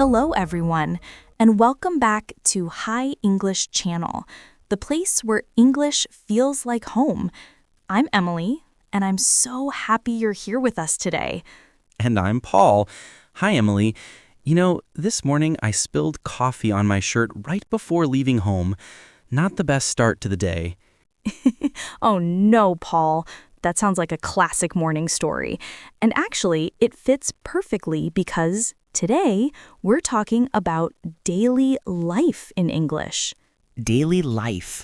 Hello, everyone, and welcome back to Hi English Channel, the place where English feels like home. I'm Emily, and I'm so happy you're here with us today. And I'm Paul. Hi, Emily. This morning I spilled coffee on my shirt right before leaving home. Not the best start to the day. Oh no, Paul. That sounds like a classic morning story. And actually, it fits perfectly because today we're talking about daily life in English. Daily life.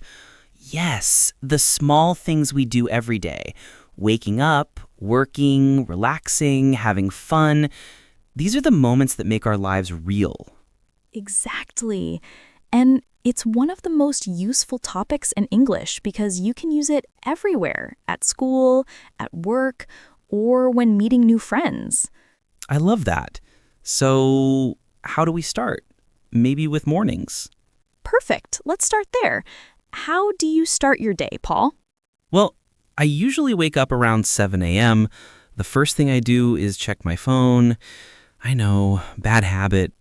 Yes, the small things we do every day. Waking up, working, relaxing, having fun. These are the moments that make our lives real. Exactly. And it's one of the most useful topics in English because you can use it everywhere, at school, at work, or when meeting new friends. I love that. So, how do we start? Maybe with mornings. Perfect. Let's start there. How do you start your day, Paul? Well, I usually wake up around 7 a.m. The first thing I do is check my phone. I know, bad habit.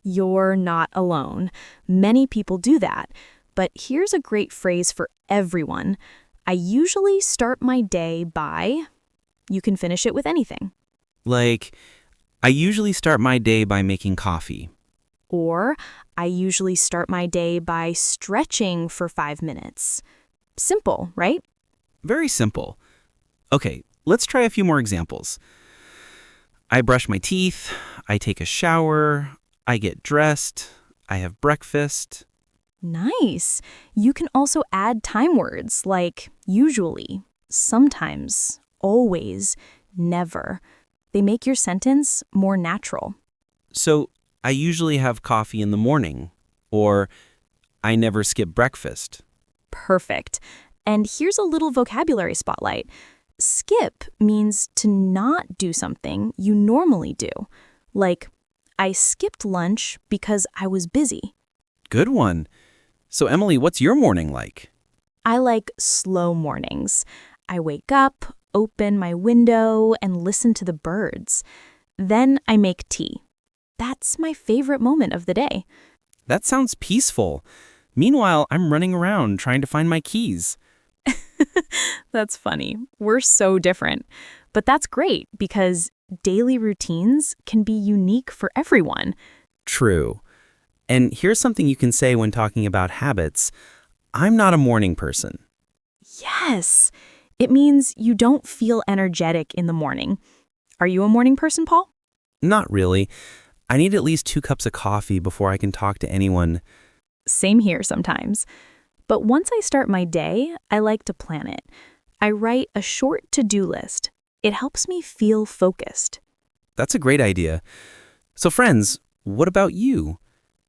You're not alone. Many people do that. But here's a great phrase for everyone. I usually start my day by... You can finish it with anything. Like, I usually start my day by making coffee. Or, I usually start my day by stretching for 5 minutes. Simple, right? Very simple. Okay, let's try a few more examples. I brush my teeth, I take a shower, I get dressed, I have breakfast. Nice. You can also add time words like usually, sometimes, always, never. They make your sentence more natural. So, I usually have coffee in the morning, or I never skip breakfast. Perfect. And here's a little vocabulary spotlight. Skip means to not do something you normally do. Like, I skipped lunch because I was busy. Good one. So, Emily, what's your morning like? I like slow mornings. I wake up, open my window, and listen to the birds. Then I make tea. That's my favorite moment of the day. That sounds peaceful. Meanwhile, I'm running around trying to find my keys. That's funny. We're so different. But that's great because daily routines can be unique for everyone. True. And here's something you can say when talking about habits. I'm not a morning person. Yes. It means you don't feel energetic in the morning. Are you a morning person, Paul? Not really. I need at least 2 cups of coffee before I can talk to anyone. Same here sometimes. But once I start my day, I like to plan it. I write a short to-do list. It helps me feel focused. That's a great idea. So friends, what about you?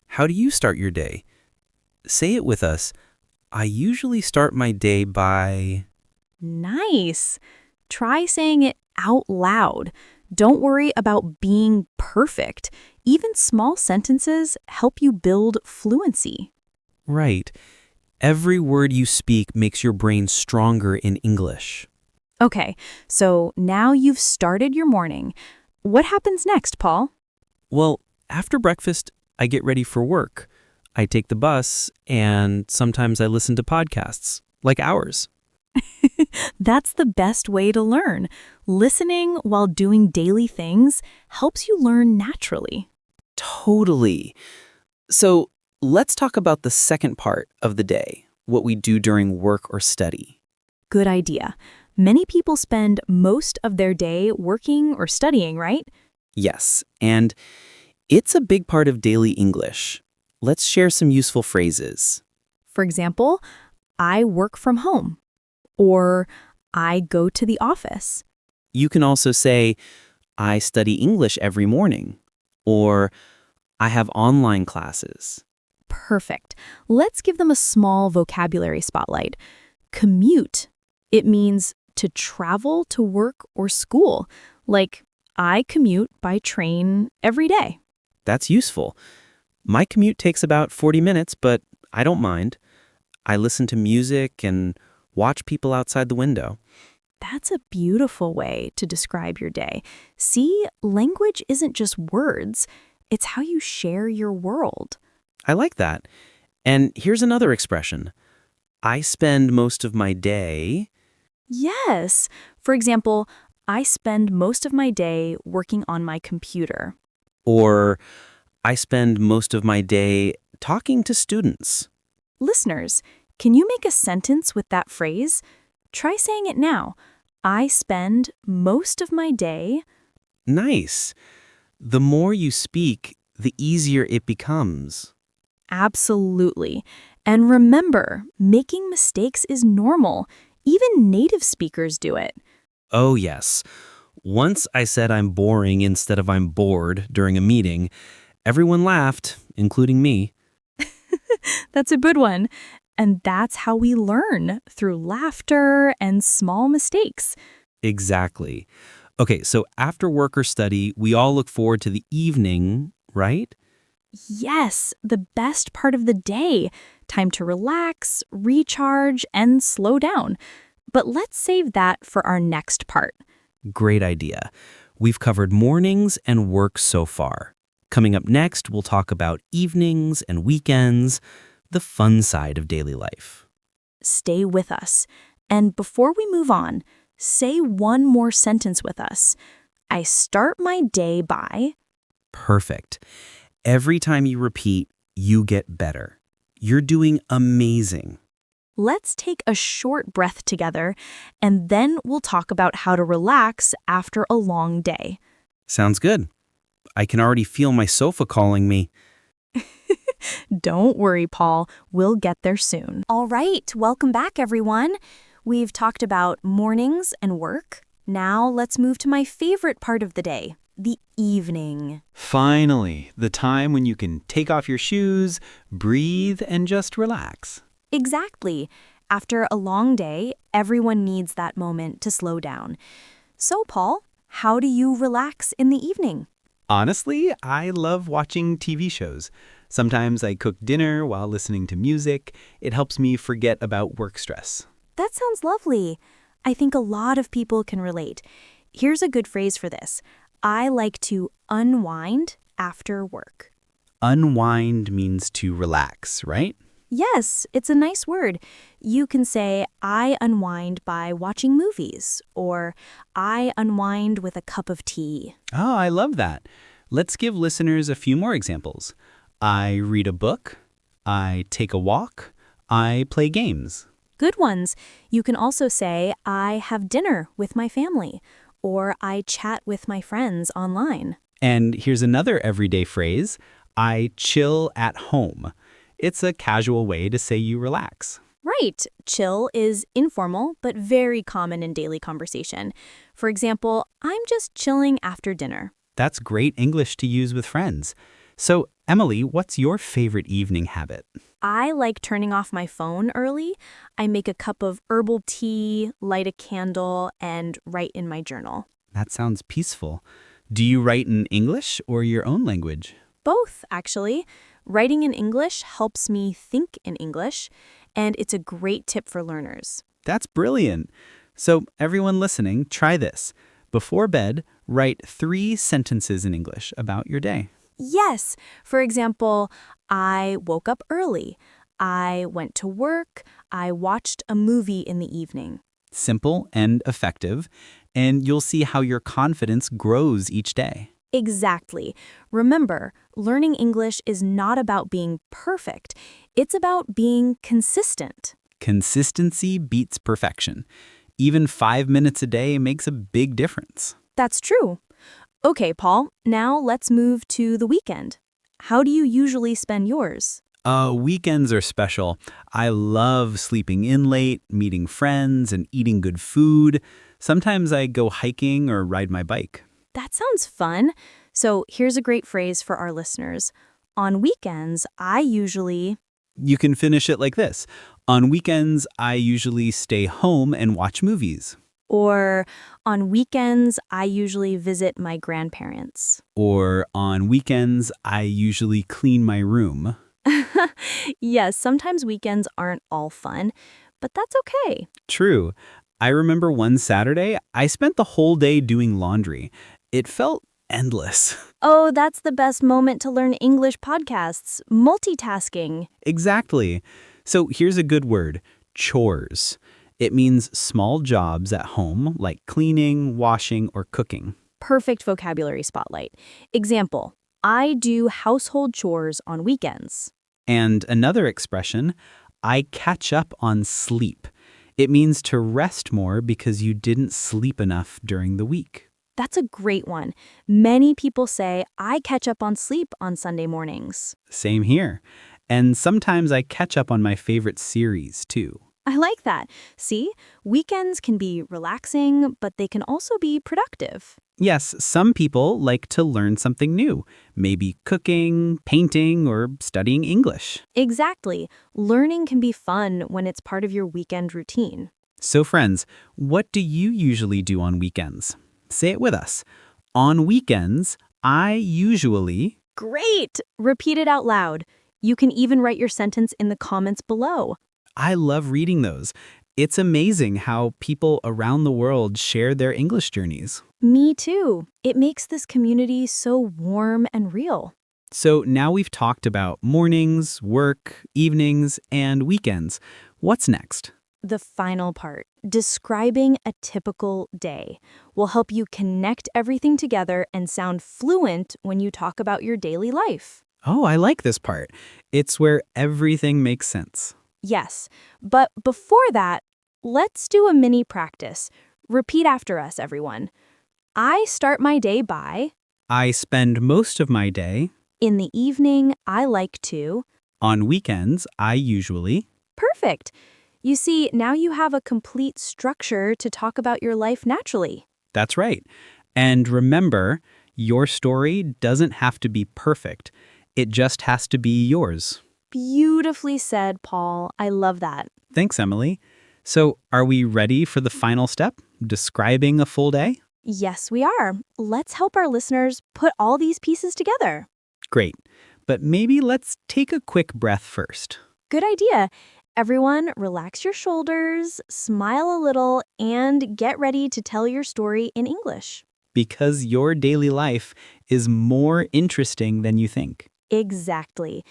How do you start your day? Say it with us. I usually start my day by... Nice. Try saying it out loud. Don't worry about being perfect. Even small sentences help you build fluency. Right. Every word you speak makes your brain stronger in English. Okay, so now you've started your morning. What happens next, Paul? Well, after breakfast, I get ready for work. I take the bus, and sometimes I listen to podcasts, like ours. That's the best way to learn. Listening while doing daily things helps you learn naturally. Totally. So let's talk about the second part of the day, what we do during work or study. Good idea. Many people spend most of their day working or studying, right? Yes, and it's a big part of daily English. Let's share some useful phrases. For example, I work from home, or I go to the office. You can also say, I study English every morning, or I have online classes. Perfect. Let's give them a small vocabulary spotlight. Commute. It means to travel to work or school. Like, I commute by train every day. That's useful. My commute takes about 40 minutes, but I don't mind. I listen to music and watch people outside the window. That's a beautiful way to describe your day. See, language isn't just words. It's how you share your world. I like that. And here's another expression. I spend most of my day, Yes. For example, I spend most of my day working on my computer. or I spend most of my day talking to students. Listeners, can you make a sentence with that phrase? Try saying it now. I spend most of my day. Nice. The more you speak, the easier it becomes. Absolutely. And remember, making mistakes is normal. Even native speakers do it. Oh, yes. Once I said I'm boring instead of I'm bored during a meeting. Everyone laughed, including me. That's a good one. And that's how we learn, through laughter and small mistakes. Exactly. Okay, so after work or study, we all look forward to the evening, right? Yes, the best part of the day. Time to relax, recharge, and slow down. But let's save that for our next part. Great idea. We've covered mornings and work so far. Coming up next, we'll talk about evenings and weekends, the fun side of daily life. Stay with us. And before we move on, say one more sentence with us. I start my day by. Perfect. Every time you repeat, you get better. You're doing amazing. Let's take a short breath together, and then we'll talk about how to relax after a long day. Sounds good. I can already feel my sofa calling me. Don't worry, Paul. We'll get there soon. All right, welcome back, everyone. We've talked about mornings and work. Now let's move to my favorite part of the day, the evening. Finally, the time when you can take off your shoes, breathe, and just relax. Exactly. After a long day, everyone needs that moment to slow down. So, Paul, how do you relax in the evening? Honestly, I love watching TV shows. Sometimes I cook dinner while listening to music. It helps me forget about work stress. That sounds lovely. I think a lot of people can relate. Here's a good phrase for this. I like to unwind after work. Unwind means to relax, right? Yes, it's a nice word. You can say, I unwind by watching movies, or I unwind with a cup of tea. Oh, I love that. Let's give listeners a few more examples. I read a book. I take a walk. I play games. Good ones. You can also say, I have dinner with my family, or I chat with my friends online. And here's another everyday phrase. I chill at home. It's a casual way to say you relax. Right. Chill is informal, but very common in daily conversation. For example, I'm just chilling after dinner. That's great English to use with friends. So, Emily, what's your favorite evening habit? I like turning off my phone early. I make a cup of herbal tea, light a candle, and write in my journal. That sounds peaceful. Do you write in English or your own language? Both, actually. Writing in English helps me think in English, and it's a great tip for learners. That's brilliant. So, everyone listening, try this. Before bed, write 3 sentences in English about your day. Yes. For example, I woke up early. I went to work. I watched a movie in the evening. Simple and effective, and you'll see how your confidence grows each day. Exactly. Remember, learning English is not about being perfect. It's about being consistent. Consistency beats perfection. Even 5 minutes a day makes a big difference. That's true. Okay, Paul, now let's move to the weekend. How do you usually spend yours? Weekends are special. I love sleeping in late, meeting friends, and eating good food. Sometimes I go hiking or ride my bike. That sounds fun. So here's a great phrase for our listeners. On weekends, I usually... You can finish it like this. On weekends, I usually stay home and watch movies. Or on weekends, I usually visit my grandparents. Or on weekends, I usually clean my room. Yes, sometimes weekends aren't all fun, but that's okay. True. I remember one Saturday, I spent the whole day doing laundry. It felt endless. Oh, that's the best moment to learn English podcasts. Multitasking. Exactly. So here's a good word, chores. It means small jobs at home like cleaning, washing, or cooking. Perfect vocabulary spotlight. Example, I do household chores on weekends. And another expression, I catch up on sleep. It means to rest more because you didn't sleep enough during the week. That's a great one. Many people say, I catch up on sleep on Sunday mornings. Same here. And sometimes I catch up on my favorite series, too. I like that. See, weekends can be relaxing, but they can also be productive. Yes, some people like to learn something new, maybe cooking, painting, or studying English. Exactly. Learning can be fun when it's part of your weekend routine. So friends, what do you usually do on weekends? Say it with us. On weekends, I usually... Great! Repeat it out loud. You can even write your sentence in the comments below. I love reading those. It's amazing how people around the world share their English journeys. Me too. It makes this community so warm and real. So now we've talked about mornings, work, evenings, and weekends. What's next? The final part, describing a typical day, will help you connect everything together and sound fluent when you talk about your daily life. Oh, I like this part. It's where everything makes sense. Yes, but before that, let's do a mini practice. Repeat after us, everyone. I start my day by, I spend most of my day. in the evening, I like to. On weekends, I usually. Perfect. You see, now you have a complete structure to talk about your life naturally. That's right. And remember, your story doesn't have to be perfect. It just has to be yours. Beautifully said, Paul. I love that. Thanks, Emily. So, are we ready for the final step, describing a full day? Yes, we are. Let's help our listeners put all these pieces together. Great. But maybe let's take a quick breath first. Good idea. Everyone, relax your shoulders, smile a little, and get ready to tell your story in English. Because your daily life is more interesting than you think. Exactly.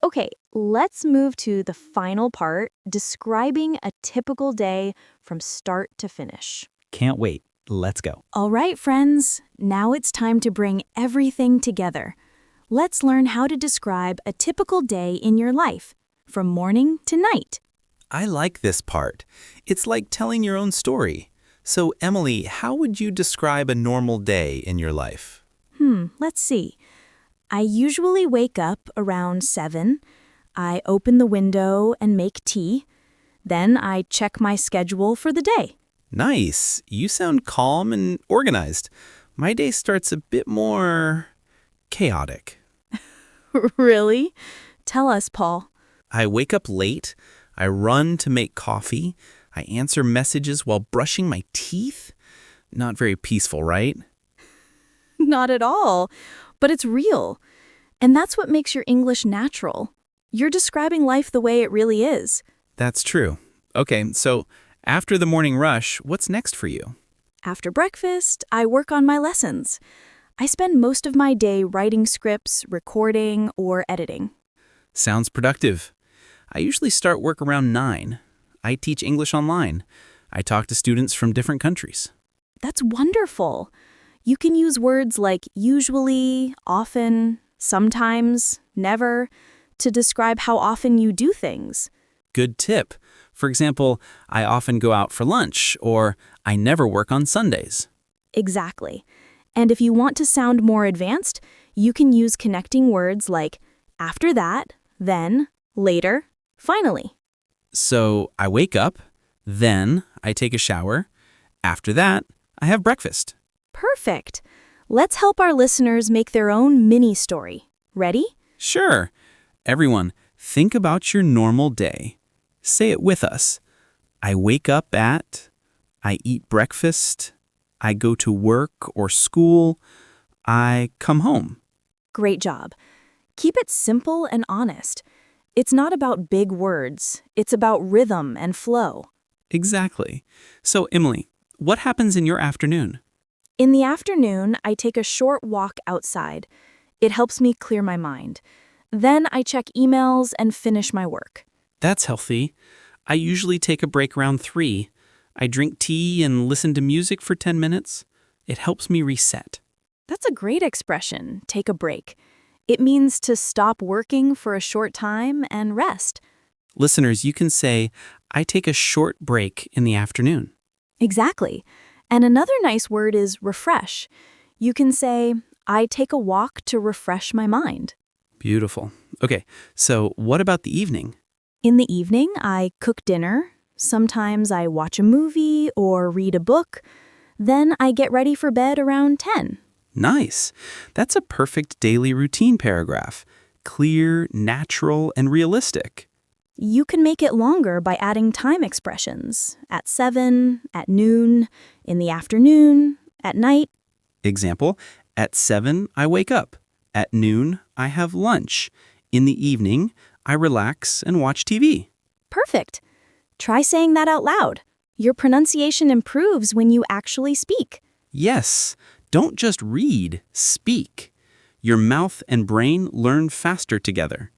Okay, let's move to the final part, describing a typical day from start to finish. Can't wait. Let's go. All right, friends, now it's time to bring everything together. Let's learn how to describe a typical day in your life, from morning to night. I like this part. It's like telling your own story. So, Emily, how would you describe a normal day in your life? Let's see. I usually wake up around 7. I open the window and make tea. Then I check my schedule for the day. Nice. You sound calm and organized. My day starts a bit more chaotic. Really? Tell us, Paul. I wake up late. I run to make coffee. I answer messages while brushing my teeth. Not very peaceful, right? Not at all. But it's real. And that's what makes your English natural. You're describing life the way it really is. That's true. Okay, so after the morning rush, what's next for you? After breakfast, I work on my lessons. I spend most of my day writing scripts, recording, or editing. Sounds productive. I usually start work around 9. I teach English online. I talk to students from different countries. That's wonderful. You can use words like usually, often, sometimes, never, to describe how often you do things. Good tip. For example, I often go out for lunch, or I never work on Sundays. Exactly. And if you want to sound more advanced, you can use connecting words like after that, then, later, finally. So I wake up, then I take a shower. After that, I have breakfast. Perfect. Let's help our listeners make their own mini story. Ready? Sure. Everyone, think about your normal day. Say it with us. I wake up at, I eat breakfast, I go to work or school, I come home. Great job. Keep it simple and honest. It's not about big words. It's about rhythm and flow. Exactly. So, Emily, what happens in your afternoon? In the afternoon, I take a short walk outside. It helps me clear my mind. Then I check emails and finish my work. That's healthy. I usually take a break around 3. I drink tea and listen to music for 10 minutes. It helps me reset. That's a great expression, take a break. It means to stop working for a short time and rest. Listeners, you can say, I take a short break in the afternoon. Exactly. And another nice word is refresh. You can say, I take a walk to refresh my mind. Beautiful. Okay, so what about the evening? In the evening, I cook dinner. Sometimes I watch a movie or read a book. Then I get ready for bed around 10. Nice. That's a perfect daily routine paragraph. Clear, natural, and realistic. You can make it longer by adding time expressions. At 7, at noon, in the afternoon, at night. Example, at 7, I wake up. At noon, I have lunch. In the evening, I relax and watch TV. Perfect. Try saying that out loud. Your pronunciation improves when you actually speak. Yes, don't just read, speak. Your mouth and brain learn faster together.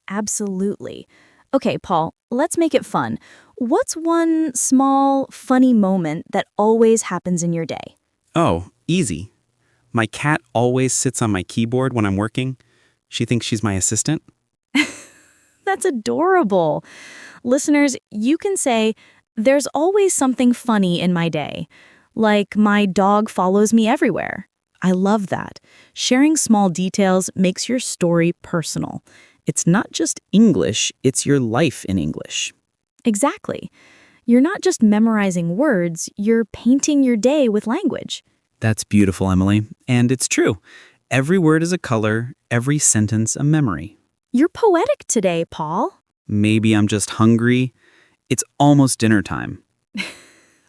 Absolutely. Okay, Paul, let's make it fun. What's one small, funny moment that always happens in your day? Oh, easy. My cat always sits on my keyboard when I'm working. She thinks she's my assistant. That's adorable. Listeners, you can say, there's always something funny in my day. Like my dog follows me everywhere. I love that. Sharing small details makes your story personal. It's not just English, it's your life in English. Exactly. You're not just memorizing words, you're painting your day with language. That's beautiful, Emily. And it's true. Every word is a color, every sentence a memory. You're poetic today, Paul. Maybe I'm just hungry. It's almost dinner time.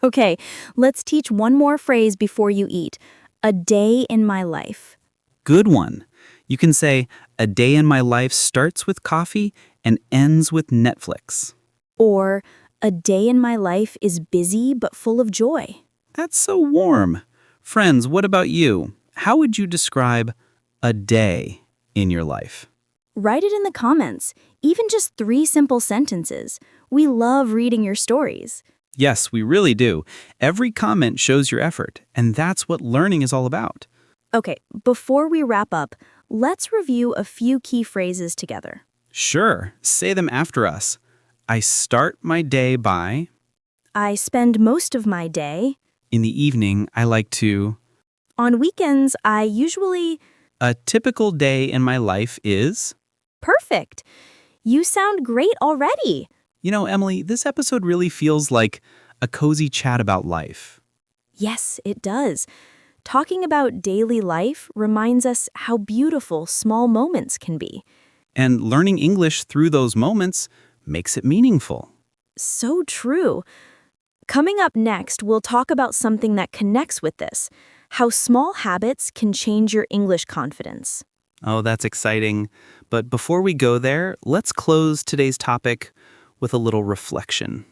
Okay, let's teach one more phrase before you eat. A day in my life. Good one. You can say, a day in my life starts with coffee and ends with Netflix. Or, a day in my life is busy but full of joy. That's so warm. Friends, what about you? How would you describe a day in your life? Write it in the comments, even just 3 simple sentences. We love reading your stories. Yes, we really do. Every comment shows your effort, and that's what learning is all about. Okay, before we wrap up, let's review a few key phrases together. Sure, say them after us. I start my day by... I spend most of my day. In the evening, I like to... On weekends, I usually... A typical day in my life is... Perfect. You sound great already. You know, Emily, this episode really feels like a cozy chat about life. Yes, it does. Talking about daily life reminds us how beautiful small moments can be. And learning English through those moments makes it meaningful. So true. Coming up next, we'll talk about something that connects with this, how small habits can change your English confidence. Oh, that's exciting. But before we go there, let's close today's topic with a little reflection.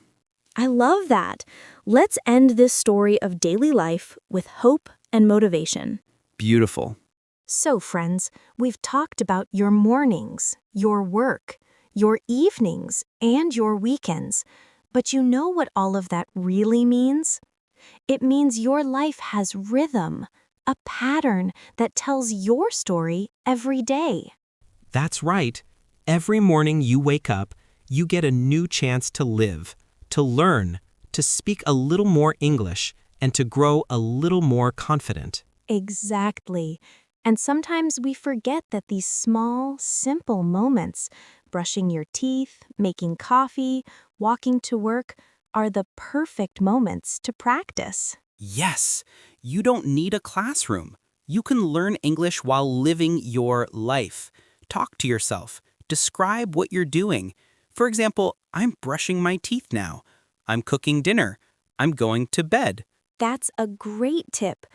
I love that. Let's end this story of daily life with hope and motivation. Beautiful. So, friends, we've talked about your mornings, your work, your evenings, and your weekends. But you know what all of that really means? It means your life has rhythm, a pattern that tells your story every day. That's right. Every morning you wake up, you get a new chance to live, to learn, to speak a little more English, and to grow a little more confident. Exactly. And sometimes we forget that these small, simple moments, brushing your teeth, making coffee, walking to work, are the perfect moments to practice. Yes, you don't need a classroom. You can learn English while living your life. Talk to yourself. Describe what you're doing. For example, I'm brushing my teeth now. I'm cooking dinner. I'm going to bed. That's a great tip.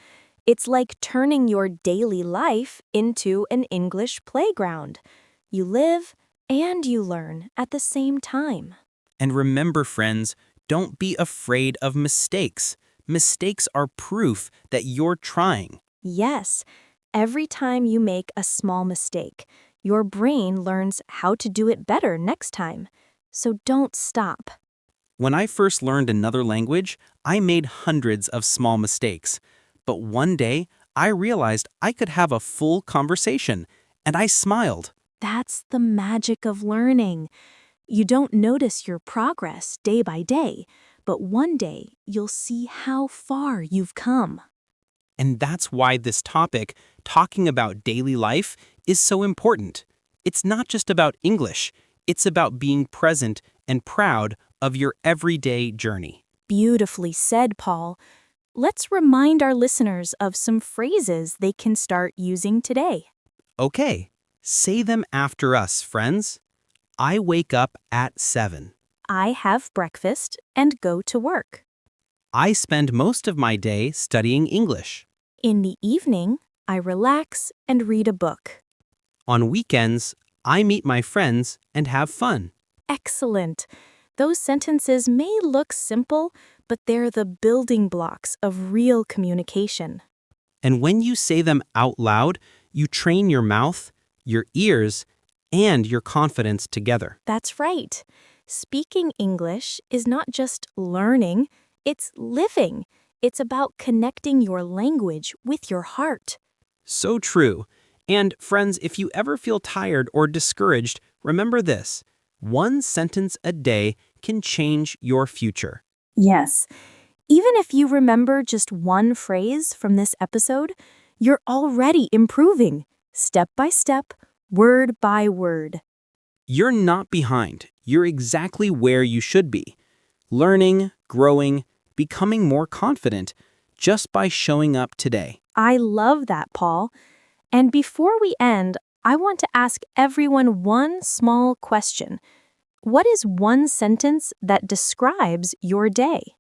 It's like turning your daily life into an English playground. You live and you learn at the same time. And remember, friends, don't be afraid of mistakes. Mistakes are proof that you're trying. Yes, every time you make a small mistake, your brain learns how to do it better next time. So don't stop. When I first learned another language, I made hundreds of small mistakes. But one day, I realized I could have a full conversation, and I smiled. That's the magic of learning. You don't notice your progress day by day, but one day you'll see how far you've come. And that's why this topic, talking about daily life, is so important. It's not just about English, it's about being present and proud of your everyday journey. Beautifully said, Paul. Let's remind our listeners of some phrases they can start using today. Okay, say them after us, friends. I wake up at 7. I have breakfast and go to work. I spend most of my day studying English. In the evening, I relax and read a book. On weekends, I meet my friends and have fun. Excellent. Those sentences may look simple, but they're the building blocks of real communication. And when you say them out loud, you train your mouth, your ears, and your confidence together. That's right. Speaking English is not just learning, it's living. It's about connecting your language with your heart. So true. And friends, if you ever feel tired or discouraged, remember this. One sentence a day can change your future. Yes. Even if you remember just one phrase from this episode, you're already improving, step by step, word by word. You're not behind. You're exactly where you should be. Learning, growing, becoming more confident just by showing up today. I love that, Paul. And before we end, I want to ask everyone one small question. What is one sentence that describes your day?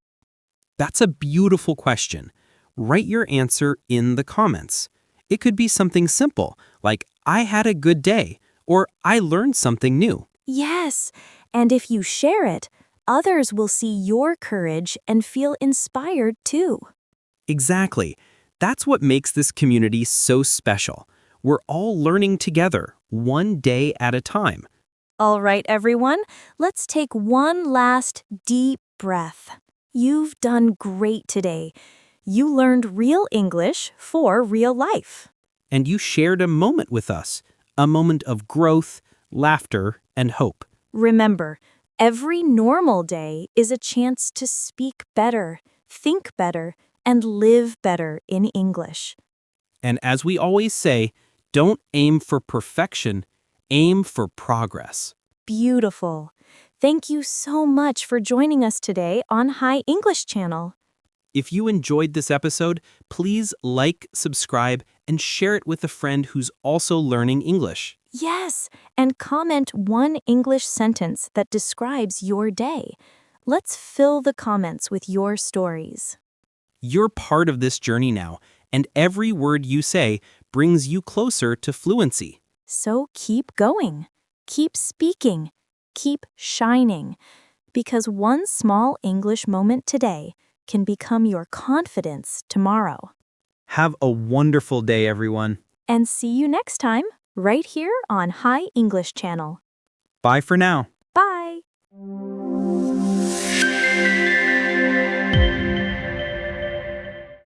That's a beautiful question. Write your answer in the comments. It could be something simple, like I had a good day, or I learned something new. Yes, and if you share it, others will see your courage and feel inspired too. Exactly. That's what makes this community so special. We're all learning together, one day at a time. All right, everyone, let's take one last deep breath. You've done great today. You learned real English for real life. And you shared a moment with us, a moment of growth, laughter, and hope. Remember, every normal day is a chance to speak better, think better, and live better in English. And as we always say, don't aim for perfection, aim for progress. Beautiful. Thank you so much for joining us today on Hi English Channel. If you enjoyed this episode, please like, subscribe, and share it with a friend who's also learning English. Yes, and comment one English sentence that describes your day. Let's fill the comments with your stories. You're part of this journey now, and every word you say brings you closer to fluency. So keep going, keep speaking, keep shining, because one small English moment today can become your confidence tomorrow. Have a wonderful day, everyone. And see you next time, right here on Hi English Channel. Bye for now. Bye!